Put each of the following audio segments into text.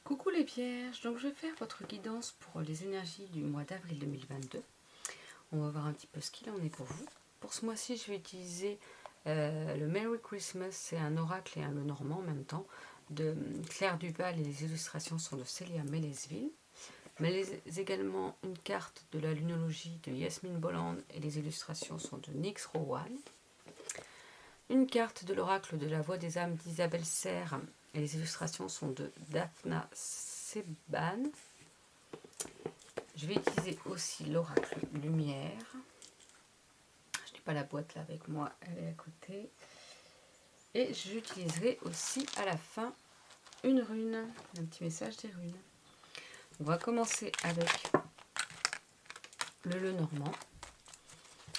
Coucou les vierges, donc je vais faire votre guidance pour les énergies du mois d'avril 2022. On va voir un petit peu ce qu'il en est pour vous. Pour ce mois-ci, je vais utiliser le Merry Christmas, c'est un oracle et un Lenormand en même temps, de Claire Duval, et les illustrations sont de Célia Mélesville. Mais également une carte de la lunologie de Yasmine Bolland et les illustrations sont de Nyx Rowan. Une carte de l'oracle de la voix des âmes d'Isabelle Serre et les illustrations sont de Daphna Seban. Je vais utiliser aussi l'oracle lumière. Je n'ai pas la boîte là avec moi, elle est à côté. Et j'utiliserai aussi à la fin une rune, un petit message des runes. On va commencer avec le Lenormand.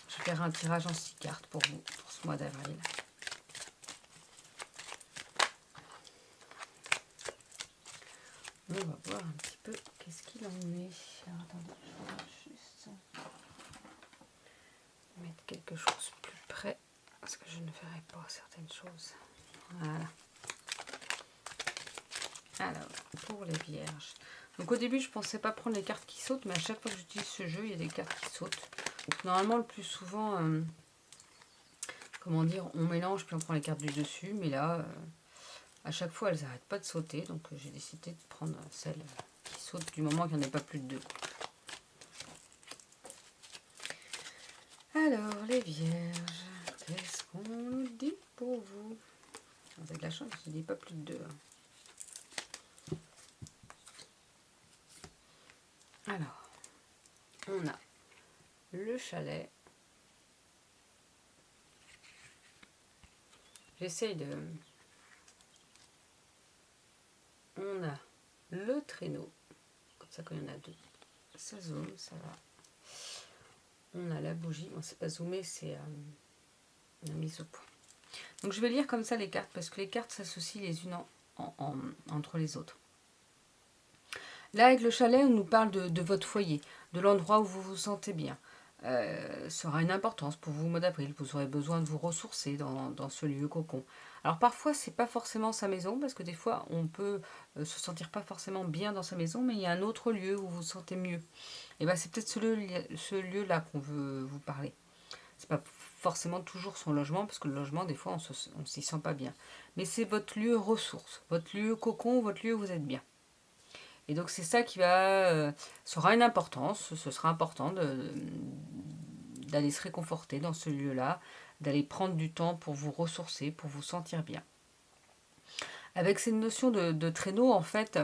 Je vais faire un tirage en 6 cartes pour vous pour ce mois d'avril. On va voir un petit peu qu'est-ce qu'il en est. Alors, attendez, je vais juste mettre quelque chose plus près parce que je ne verrai pas certaines choses. Voilà. Alors, pour les vierges. Donc au début, je ne pensais pas prendre les cartes qui sautent, mais à chaque fois que j'utilise ce jeu, il y a des cartes qui sautent. Donc normalement, le plus souvent, comment dire, on mélange puis on prend les cartes du dessus, mais là, à chaque fois, elles n'arrêtent pas de sauter, donc j'ai décidé de prendre celle qui saute du moment qu'il n'y en ait pas plus de deux. Alors, les vierges, qu'est-ce qu'on nous dit pour vous? Vous avez de la chance, je ne dis pas plus de deux. Alors, on a le chalet. J'essaye de... On a le traîneau, comme ça quand il y en a deux, ça zoome, ça va. On a la bougie, bon c'est pas zoomé, c'est la mise au point. Donc je vais lire comme ça les cartes, parce que les cartes s'associent les unes entre les autres. Là avec le chalet, on nous parle de votre foyer, de l'endroit où vous vous sentez bien. Ça aura une importance pour vous au mois d'avril, vous aurez besoin de vous ressourcer dans ce lieu cocon. Alors parfois c'est pas forcément sa maison, parce que des fois on peut se sentir pas forcément bien dans sa maison, mais il y a un autre lieu où vous vous sentez mieux. Et bien c'est peut-être ce lieu-là qu'on veut vous parler. C'est pas forcément toujours son logement, parce que le logement des fois on s'y sent pas bien. Mais c'est votre lieu ressource, votre lieu cocon, votre lieu où vous êtes bien. Et donc c'est ça qui va, ça aura une importance, ce sera important d'aller se réconforter dans ce lieu-là, d'aller prendre du temps pour vous ressourcer, pour vous sentir bien. Avec cette notion de traîneau, en fait,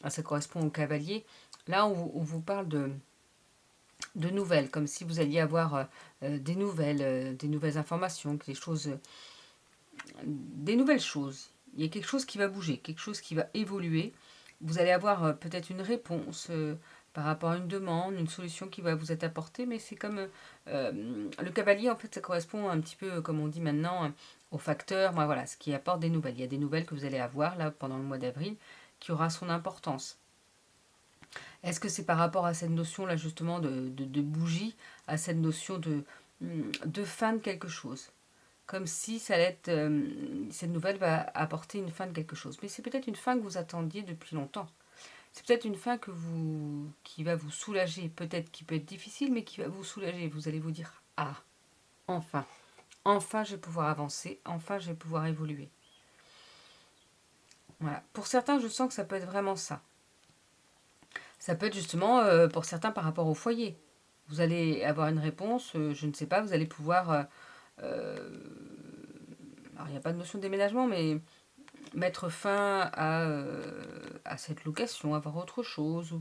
ça correspond au cavalier, là on vous parle de nouvelles, comme si vous alliez avoir des nouvelles informations, des nouvelles choses. Il y a quelque chose qui va bouger, quelque chose qui va évoluer. Vous allez avoir peut-être une réponse par rapport à une demande, une solution qui va vous être apportée, mais c'est comme le cavalier, en fait, ça correspond un petit peu, comme on dit maintenant, au facteur, voilà, ce qui apporte des nouvelles. Il y a des nouvelles que vous allez avoir là pendant le mois d'avril qui aura son importance. Est-ce que c'est par rapport à cette notion là justement de bougie, à cette notion de fin de quelque chose? Comme si ça allait être, cette nouvelle va apporter une fin de quelque chose. Mais c'est peut-être une fin que vous attendiez depuis longtemps. C'est peut-être une fin qui va vous soulager, peut-être qui peut être difficile, mais qui va vous soulager. Vous allez vous dire, ah, enfin, enfin je vais pouvoir avancer, enfin je vais pouvoir évoluer. Voilà. Pour certains, je sens que ça peut être vraiment ça. Ça peut être justement, pour certains, par rapport au foyer. Vous allez avoir une réponse, je ne sais pas, vous allez pouvoir... alors, il n'y a pas de notion de déménagement, mais mettre fin à cette location, avoir autre chose.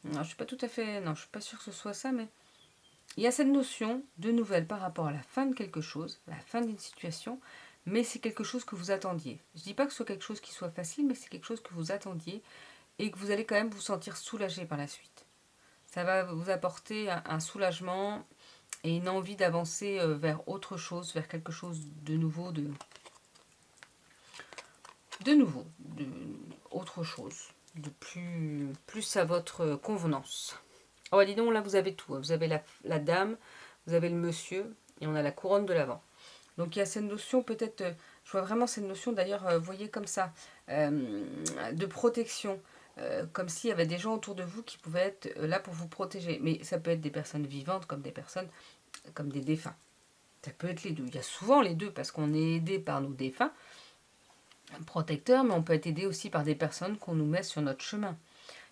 Non, je suis pas tout à fait... Non, je suis pas sûre que ce soit ça, mais... Il y a cette notion de nouvelle par rapport à la fin de quelque chose, la fin d'une situation, mais c'est quelque chose que vous attendiez. Je ne dis pas que ce soit quelque chose qui soit facile, mais c'est quelque chose que vous attendiez et que vous allez quand même vous sentir soulagé par la suite. Ça va vous apporter un soulagement et une envie d'avancer vers autre chose, vers quelque chose de nouveau, de autre chose, de plus à votre convenance. Oh, dis donc, là vous avez tout. Vous avez la dame, vous avez le monsieur, et on a la couronne de l'avant. Donc il y a cette notion peut-être, je vois vraiment cette notion d'ailleurs, voyez comme ça, de protection. comme s'il y avait des gens autour de vous qui pouvaient être là pour vous protéger. Mais ça peut être des personnes vivantes comme des personnes, comme des défunts. Ça peut être les deux. Il y a souvent les deux parce qu'on est aidé par nos défunts protecteurs, mais on peut être aidé aussi par des personnes qu'on nous met sur notre chemin.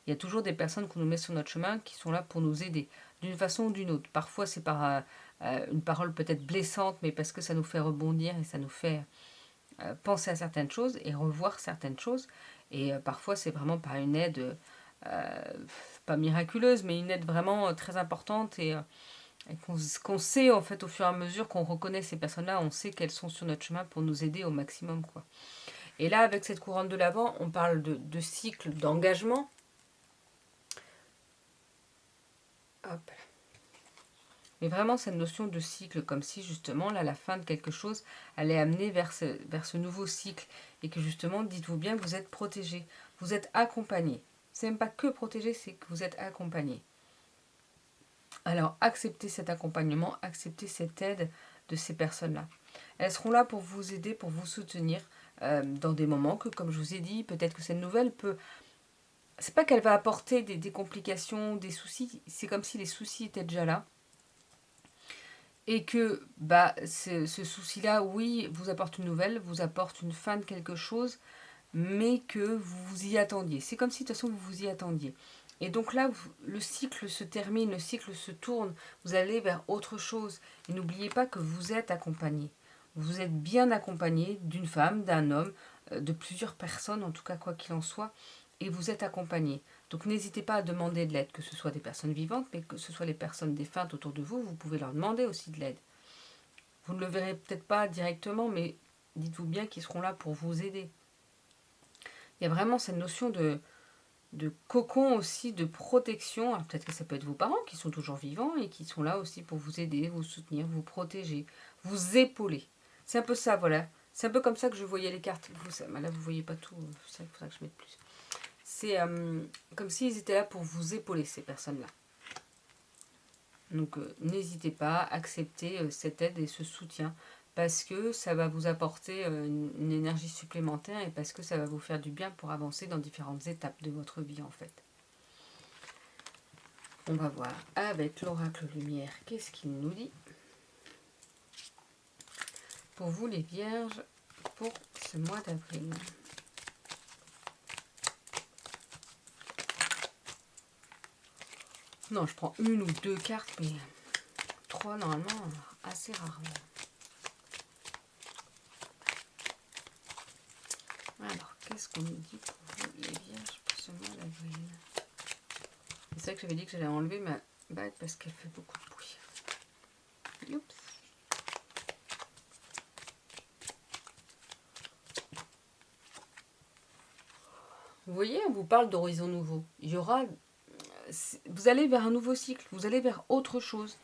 Il y a toujours des personnes qu'on nous met sur notre chemin qui sont là pour nous aider, d'une façon ou d'une autre. Parfois c'est par une parole peut-être blessante, mais parce que ça nous fait rebondir et ça nous fait penser à certaines choses et revoir certaines choses. Et parfois c'est vraiment par une aide, pas miraculeuse, mais une aide vraiment très importante et qu'on sait en fait au fur et à mesure qu'on reconnaît ces personnes-là, on sait qu'elles sont sur notre chemin pour nous aider au maximum, quoi. Et là, avec cette couronne de l'Avent, on parle de cycle d'engagement. Hop. Mais vraiment cette notion de cycle, comme si justement là la fin de quelque chose allait amener vers ce nouveau cycle. Et que justement, dites-vous bien que vous êtes protégé, vous êtes accompagné. C'est même pas que protégé, c'est que vous êtes accompagné. Alors acceptez cet accompagnement, acceptez cette aide de ces personnes-là. Elles seront là pour vous aider, pour vous soutenir dans des moments que, comme je vous ai dit, peut-être que cette nouvelle peut... C'est pas qu'elle va apporter des complications, des soucis, c'est comme si les soucis étaient déjà là. Et que ce souci-là, oui, vous apporte une nouvelle, vous apporte une fin de quelque chose, mais que vous vous y attendiez. C'est comme si de toute façon vous vous y attendiez. Et donc là, le cycle se termine, le cycle se tourne, vous allez vers autre chose. Et n'oubliez pas que vous êtes accompagné. Vous êtes bien accompagné d'une femme, d'un homme, de plusieurs personnes, en tout cas quoi qu'il en soit, et vous êtes accompagné. Donc n'hésitez pas à demander de l'aide, que ce soit des personnes vivantes, mais que ce soit les personnes défuntes autour de vous, vous pouvez leur demander aussi de l'aide. Vous ne le verrez peut-être pas directement, mais dites-vous bien qu'ils seront là pour vous aider. Il y a vraiment cette notion de cocon aussi, de protection. Alors peut-être que ça peut être vos parents qui sont toujours vivants et qui sont là aussi pour vous aider, vous soutenir, vous protéger, vous épauler. C'est un peu ça, voilà. C'est un peu comme ça que je voyais les cartes. Là, vous ne voyez pas tout, c'est pour ça que je mette plus. C'est comme s'ils étaient là pour vous épauler, ces personnes-là. Donc n'hésitez pas à accepter cette aide et ce soutien parce que ça va vous apporter une énergie supplémentaire et parce que ça va vous faire du bien pour avancer dans différentes étapes de votre vie en fait. On va voir avec l'oracle lumière, qu'est-ce qu'il nous dit pour vous les vierges pour ce mois d'avril. Non, je prends une ou deux cartes, mais 3 normalement, assez rarement. Alors, qu'est-ce qu'on nous dit pour vous, les vierges, pour ce mois d'avril? C'est vrai que j'avais dit que j'allais enlever ma bague parce qu'elle fait beaucoup de bruit. Oups. Vous voyez, on vous parle d'horizons nouveaux. Il y aura... Vous allez vers un nouveau cycle, vous allez vers autre chose.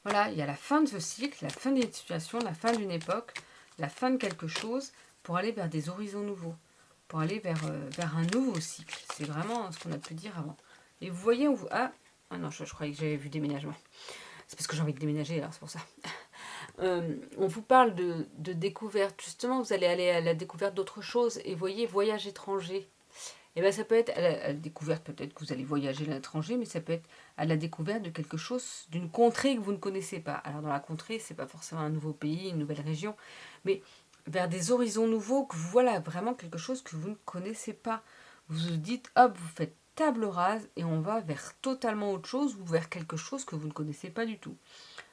Voilà, il y a la fin de ce cycle, la fin d'une situation, la fin d'une époque, la fin de quelque chose, pour aller vers des horizons nouveaux, pour aller vers un nouveau cycle. C'est vraiment ce qu'on a pu dire avant. Et vous voyez, on vous... Ah non, je croyais que j'avais vu déménagement. C'est parce que j'ai envie de déménager, alors c'est pour ça. On vous parle de découverte. Justement, vous allez aller à la découverte d'autres choses. Et voyez, voyage étranger. Et bien ça peut être à la découverte, peut-être que vous allez voyager à l'étranger, mais ça peut être à la découverte de quelque chose, d'une contrée que vous ne connaissez pas. Alors dans la contrée, c'est pas forcément un nouveau pays, une nouvelle région, mais vers des horizons nouveaux, que voilà, vraiment quelque chose que vous ne connaissez pas. Vous vous dites, hop, vous faites table rase et on va vers totalement autre chose ou vers quelque chose que vous ne connaissez pas du tout.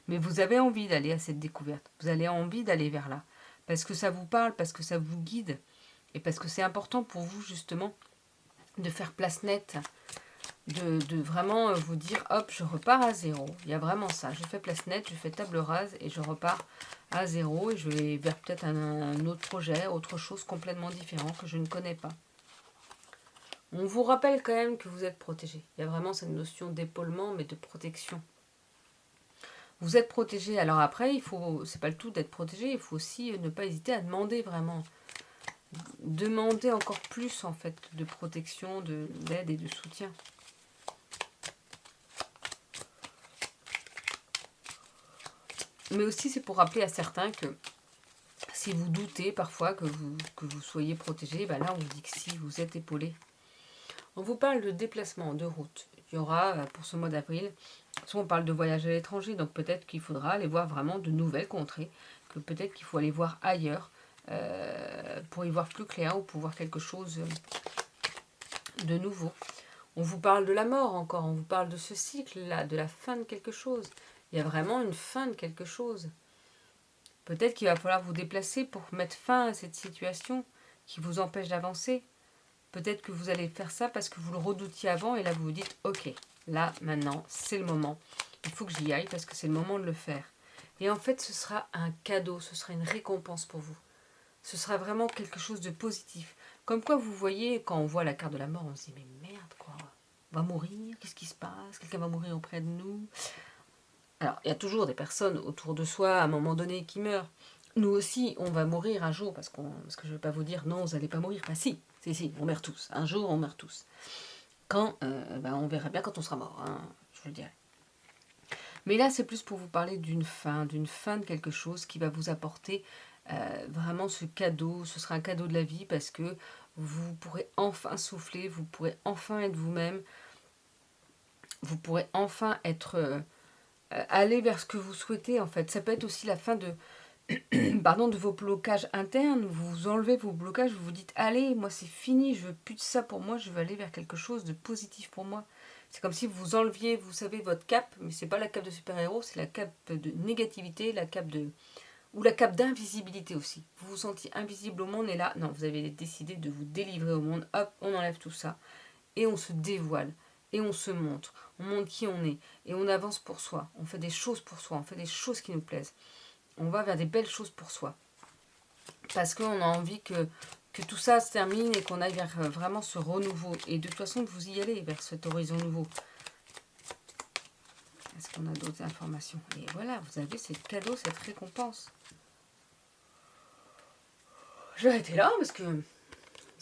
Mais vous avez envie d'aller à cette découverte, vous avez envie d'aller vers là, parce que ça vous parle, parce que ça vous guide, et parce que c'est important pour vous justement de faire place nette, de vraiment vous dire, hop, je repars à zéro. Il y a vraiment ça, je fais place nette, je fais table rase et je repars à zéro et je vais vers peut-être un autre projet, autre chose complètement différent que je ne connais pas. On vous rappelle quand même que vous êtes protégé. Il y a vraiment cette notion d'épaulement, mais de protection. Vous êtes protégé. Alors après, c'est pas le tout d'être protégé, il faut aussi ne pas hésiter à demander vraiment. Demander encore plus en fait de protection, d'aide et de soutien. Mais aussi c'est pour rappeler à certains que si vous doutez parfois que vous soyez protégé, ben là on vous dit que si vous êtes épaulé. On vous parle de déplacement, de route. Il y aura, pour ce mois d'avril, soit on parle de voyage à l'étranger, donc peut-être qu'il faudra aller voir vraiment de nouvelles contrées, que peut-être qu'il faut aller voir ailleurs, pour y voir plus clair ou pour voir quelque chose de nouveau. On vous parle de la mort encore, on vous parle de ce cycle-là, de la fin de quelque chose. Il y a vraiment une fin de quelque chose. Peut-être qu'il va falloir vous déplacer pour mettre fin à cette situation qui vous empêche d'avancer. Peut-être que vous allez faire ça parce que vous le redoutiez avant et là vous vous dites « Ok, là, maintenant, c'est le moment. Il faut que j'y aille parce que c'est le moment de le faire. » Et en fait, ce sera un cadeau, ce sera une récompense pour vous. Ce sera vraiment quelque chose de positif. Comme quoi, vous voyez, quand on voit la carte de la mort, on se dit « Mais merde, quoi, on va mourir, qu'est-ce qui se passe? Quelqu'un va mourir auprès de nous ?» Alors, il y a toujours des personnes autour de soi, à un moment donné, qui meurent. Nous aussi, on va mourir un jour, parce que je ne vais pas vous dire « Non, vous n'allez pas mourir. » Bah si, on meurt tous. Un jour, on meurt tous. Quand, on verra bien quand on sera mort, hein, je vous le dirai. Mais là, c'est plus pour vous parler d'une fin de quelque chose qui va vous apporter vraiment ce cadeau. Ce sera un cadeau de la vie parce que vous pourrez enfin souffler, vous pourrez enfin être vous-même, vous pourrez enfin être aller vers ce que vous souhaitez en fait. Ça peut être aussi la fin de de vos blocages internes. Vous enlevez vos blocages, vous vous dites allez, moi c'est fini, je veux plus de ça pour moi, je veux aller vers quelque chose de positif pour moi. C'est comme si vous enleviez, vous savez, votre cape, mais c'est pas la cape de super-héros, c'est la cape de négativité, la cape d'invisibilité aussi. Vous vous sentiez invisible au monde et là, non, vous avez décidé de vous délivrer au monde. Hop, on enlève tout ça et on se dévoile et on se montre. On montre qui on est et on avance pour soi. On fait des choses pour soi, on fait des choses qui nous plaisent. On va vers des belles choses pour soi. Parce qu'on a envie que tout ça se termine et qu'on aille vers vraiment ce renouveau. Et de toute façon, vous y allez vers cet horizon nouveau. Est-ce qu'on a d'autres informations? Et voilà, vous avez ce cadeau, cette récompense. Je vais arrêter là parce que vous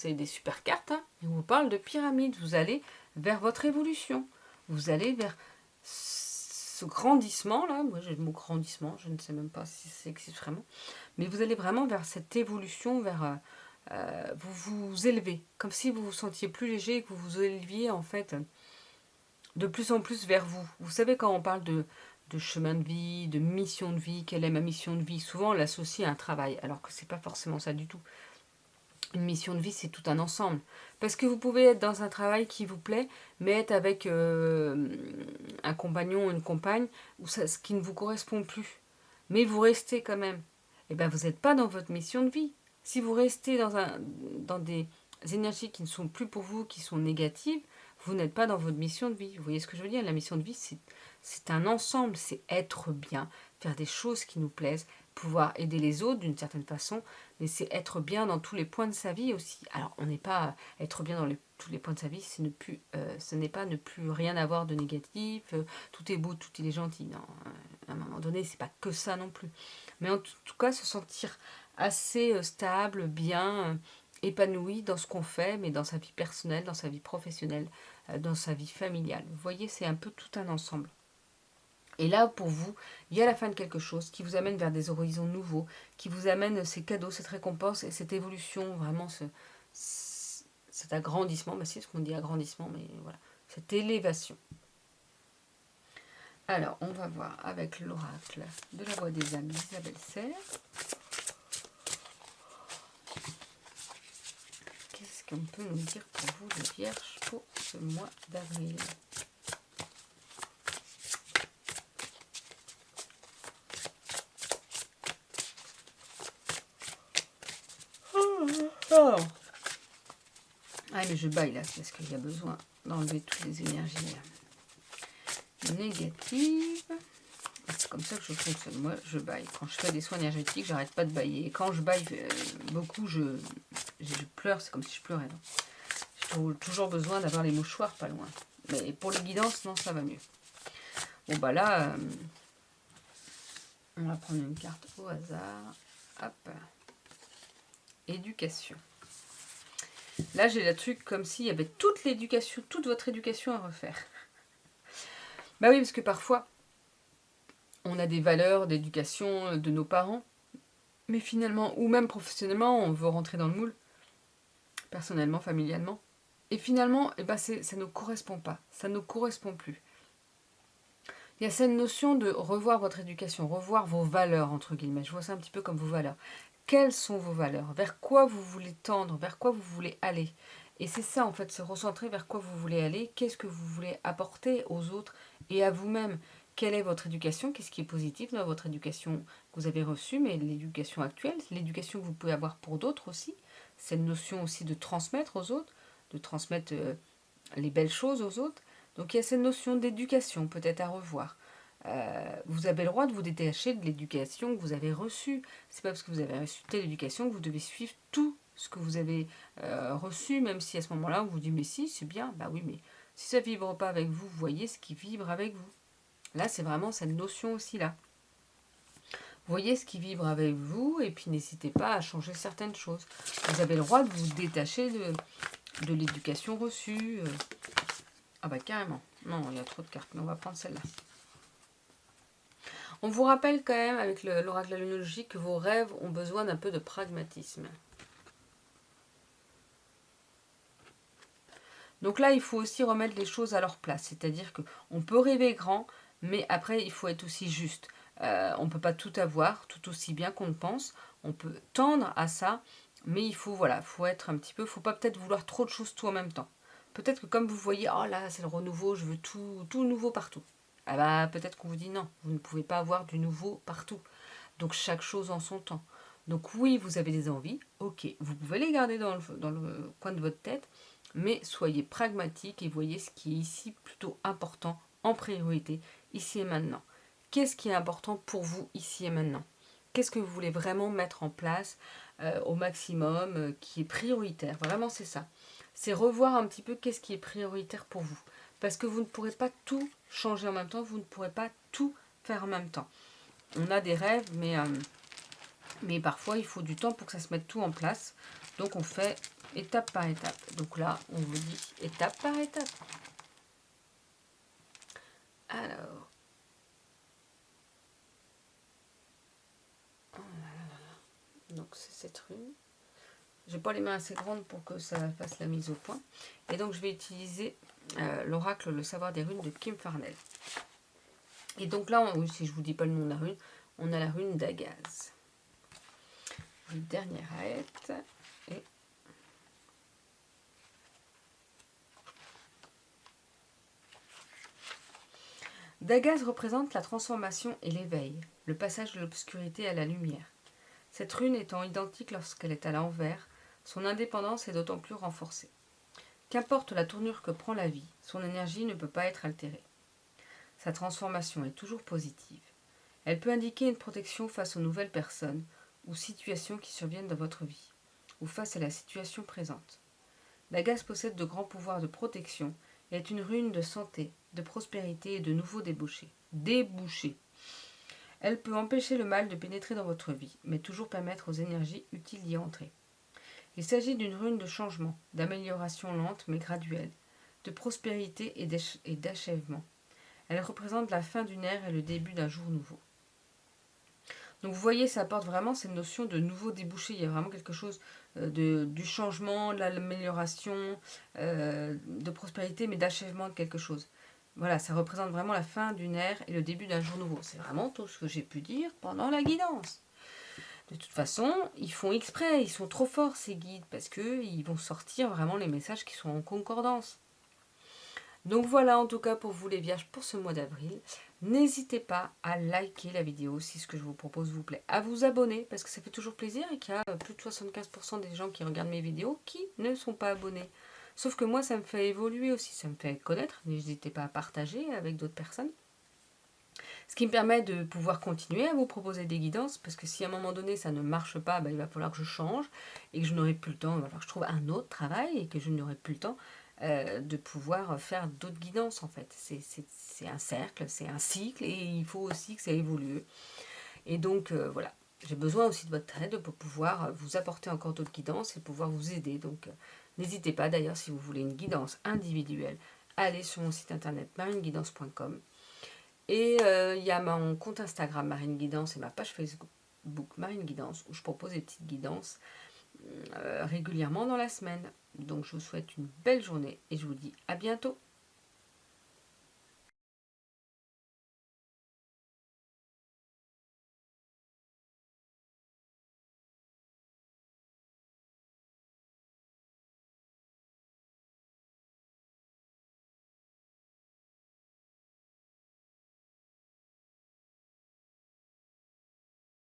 avez des super cartes. Hein, et on vous parle de pyramide. Vous allez vers votre évolution. Vous allez vers ce grandissement là. Moi j'ai le mot grandissement, je ne sais même pas si ça existe vraiment. Mais vous allez vraiment vers cette évolution, vers vous vous élevez. Comme si vous vous sentiez plus léger et que vous vous éleviez en fait de plus en plus vers vous. Vous savez quand on parle de chemin de vie, de mission de vie, quelle est ma mission de vie? Souvent on l'associe à un travail, alors que c'est pas forcément ça du tout. Une mission de vie, c'est tout un ensemble. Parce que vous pouvez être dans un travail qui vous plaît, mais être avec un compagnon ou une compagne où ce qui ne vous correspond plus. Mais vous restez quand même. Eh bien, vous n'êtes pas dans votre mission de vie. Si vous restez dans des énergies qui ne sont plus pour vous, qui sont négatives, vous n'êtes pas dans votre mission de vie. Vous voyez ce que je veux dire? La mission de vie, c'est un ensemble, c'est être bien, faire des choses qui nous plaisent, pouvoir aider les autres d'une certaine façon, mais c'est être bien dans tous les points de sa vie aussi. Alors, on n'est pas être bien dans tous les points de sa vie, ce n'est pas ne plus rien avoir de négatif, tout est beau, tout est gentil. Non, à un moment donné, c'est pas que ça non plus. Mais en tout cas, se sentir assez stable, bien, épanoui dans ce qu'on fait, mais dans sa vie personnelle, dans sa vie professionnelle, dans sa vie familiale. Vous voyez, c'est un peu tout un ensemble. Et là, pour vous, il y a la fin de quelque chose qui vous amène vers des horizons nouveaux, qui vous amène ces cadeaux, cette récompense et cette évolution, vraiment cet agrandissement. Bah, c'est ce qu'on dit agrandissement, mais voilà, cette élévation. Alors, on va voir avec l'oracle de la voix des âmes, Isabelle Serre. Qu'est-ce qu'on peut nous dire pour vous, les vierges, pour ce mois d'avril? Oh. Ah, mais je baille là, parce qu'il y a besoin d'enlever toutes les énergies négatives. C'est comme ça que je fonctionne. Moi, je baille. Quand je fais des soins énergétiques, j'arrête pas de bailler. Et quand je baille beaucoup, je pleure. C'est comme si je pleurais. J'ai toujours besoin d'avoir les mouchoirs pas loin. Mais pour les guidances, non, ça va mieux. Bon, bah là, on va prendre une carte au hasard. Hop. Éducation. Là, j'ai le truc comme s'il y avait toute l'éducation, toute votre éducation à refaire. Bah oui, parce que parfois, on a des valeurs d'éducation de nos parents, mais finalement, ou même professionnellement, on veut rentrer dans le moule, personnellement, familialement. Et finalement, eh ben ça ne correspond pas, ça ne correspond plus. Il y a cette notion de revoir votre éducation, revoir vos valeurs, entre guillemets. Je vois ça un petit peu comme vos valeurs. Quelles sont vos valeurs? Vers quoi vous voulez tendre? Vers quoi vous voulez aller? Et c'est ça, en fait, se recentrer vers quoi vous voulez aller. Qu'est-ce que vous voulez apporter aux autres et à vous-même? Quelle est votre éducation? Qu'est-ce qui est positif dans votre éducation que vous avez reçue, mais l'éducation actuelle, l'éducation que vous pouvez avoir pour d'autres aussi. Cette notion aussi de transmettre aux autres, de transmettre les belles choses aux autres. Donc il y a cette notion d'éducation peut-être à revoir. Vous avez le droit de vous détacher de l'éducation que vous avez reçue. C'est pas parce que vous avez reçu telle éducation que vous devez suivre tout ce que vous avez reçu, même si à ce moment-là on vous dit mais si c'est bien, bah oui mais si ça vibre pas avec vous, vous voyez ce qui vibre avec vous. Là c'est vraiment cette notion aussi là. Voyez ce qui vibre avec vous et puis n'hésitez pas à changer certaines choses. Vous avez le droit de vous détacher de l'éducation reçue. Ah bah carrément. Non, il y a trop de cartes, mais on va prendre celle-là. On vous rappelle quand même avec l'oracle de la lunologie que vos rêves ont besoin d'un peu de pragmatisme. Donc là, il faut aussi remettre les choses à leur place. C'est-à-dire qu'on peut rêver grand, mais après, il faut être aussi juste. On ne peut pas tout avoir, tout aussi bien qu'on le pense. On peut tendre à ça, mais il faut, voilà, faut être un petit peu... faut pas peut-être vouloir trop de choses tout en même temps. Peut-être que comme vous voyez, oh là, c'est le renouveau, je veux tout nouveau partout. Ah bah, peut-être qu'on vous dit non, vous ne pouvez pas avoir du nouveau partout. Donc chaque chose en son temps. Donc oui, vous avez des envies, ok, vous pouvez les garder dans le coin de votre tête, mais soyez pragmatique et voyez ce qui est ici plutôt important, en priorité, ici et maintenant. Qu'est-ce qui est important pour vous ici et maintenant? Qu'est-ce que vous voulez vraiment mettre en place au maximum, qui est prioritaire? Vraiment, c'est ça. C'est revoir un petit peu qu'est-ce qui est prioritaire pour vous. Parce que vous ne pourrez pas tout changer en même temps, vous ne pourrez pas tout faire en même temps. On a des rêves, mais parfois il faut du temps pour que ça se mette tout en place. Donc on fait étape par étape. Donc là, on vous dit étape par étape. Alors, oh là là là. Donc c'est cette rune. J'ai pas les mains assez grandes pour que ça fasse la mise au point. Et donc je vais utiliser l'oracle Le savoir des runes de Kim Farnell. Et donc là, si je vous dis pas le nom de la rune, on a la rune d'Agaz. Une dernière arête. Et Dagaz représente la transformation et l'éveil, le passage de l'obscurité à la lumière. Cette rune étant identique lorsqu'elle est à l'envers, son indépendance est d'autant plus renforcée. Qu'importe la tournure que prend la vie, son énergie ne peut pas être altérée. Sa transformation est toujours positive. Elle peut indiquer une protection face aux nouvelles personnes ou situations qui surviennent dans votre vie, ou face à la situation présente. Dagaz possède de grands pouvoirs de protection et est une rune de santé, de prospérité et de nouveaux débouchés. Elle peut empêcher le mal de pénétrer dans votre vie, mais toujours permettre aux énergies utiles d'y entrer. Il s'agit d'une rune de changement, d'amélioration lente mais graduelle, de prospérité et d'achèvement. Elle représente la fin d'une ère et le début d'un jour nouveau. Donc vous voyez, ça apporte vraiment cette notion de nouveau débouché. Il y a vraiment quelque chose du changement, de l'amélioration, de prospérité, mais d'achèvement de quelque chose. Voilà, ça représente vraiment la fin d'une ère et le début d'un jour nouveau. C'est vraiment tout ce que j'ai pu dire pendant la guidance. De toute façon, ils font exprès, ils sont trop forts ces guides, parce qu'ils vont sortir vraiment les messages qui sont en concordance. Donc voilà en tout cas pour vous les vierges pour ce mois d'avril. N'hésitez pas à liker la vidéo si ce que je vous propose vous plaît, à vous abonner parce que ça fait toujours plaisir et qu'il y a plus de 75% des gens qui regardent mes vidéos qui ne sont pas abonnés. Sauf que moi ça me fait évoluer aussi, ça me fait connaître, n'hésitez pas à partager avec d'autres personnes. Ce qui me permet de pouvoir continuer à vous proposer des guidances parce que si à un moment donné ça ne marche pas, il va falloir que je change et que je n'aurai plus le temps, il va falloir que je trouve un autre travail et que je n'aurai plus le temps de pouvoir faire d'autres guidances en fait. C'est un cercle, c'est un cycle et il faut aussi que ça évolue. Et donc voilà, j'ai besoin aussi de votre aide pour pouvoir vous apporter encore d'autres guidances et pouvoir vous aider. Donc n'hésitez pas d'ailleurs si vous voulez une guidance individuelle, allez sur mon site internet marineguidance.com. Et il y a mon compte Instagram Marine Guidance et ma page Facebook Marine Guidance où je propose des petites guidances régulièrement dans la semaine. Donc je vous souhaite une belle journée et je vous dis à bientôt.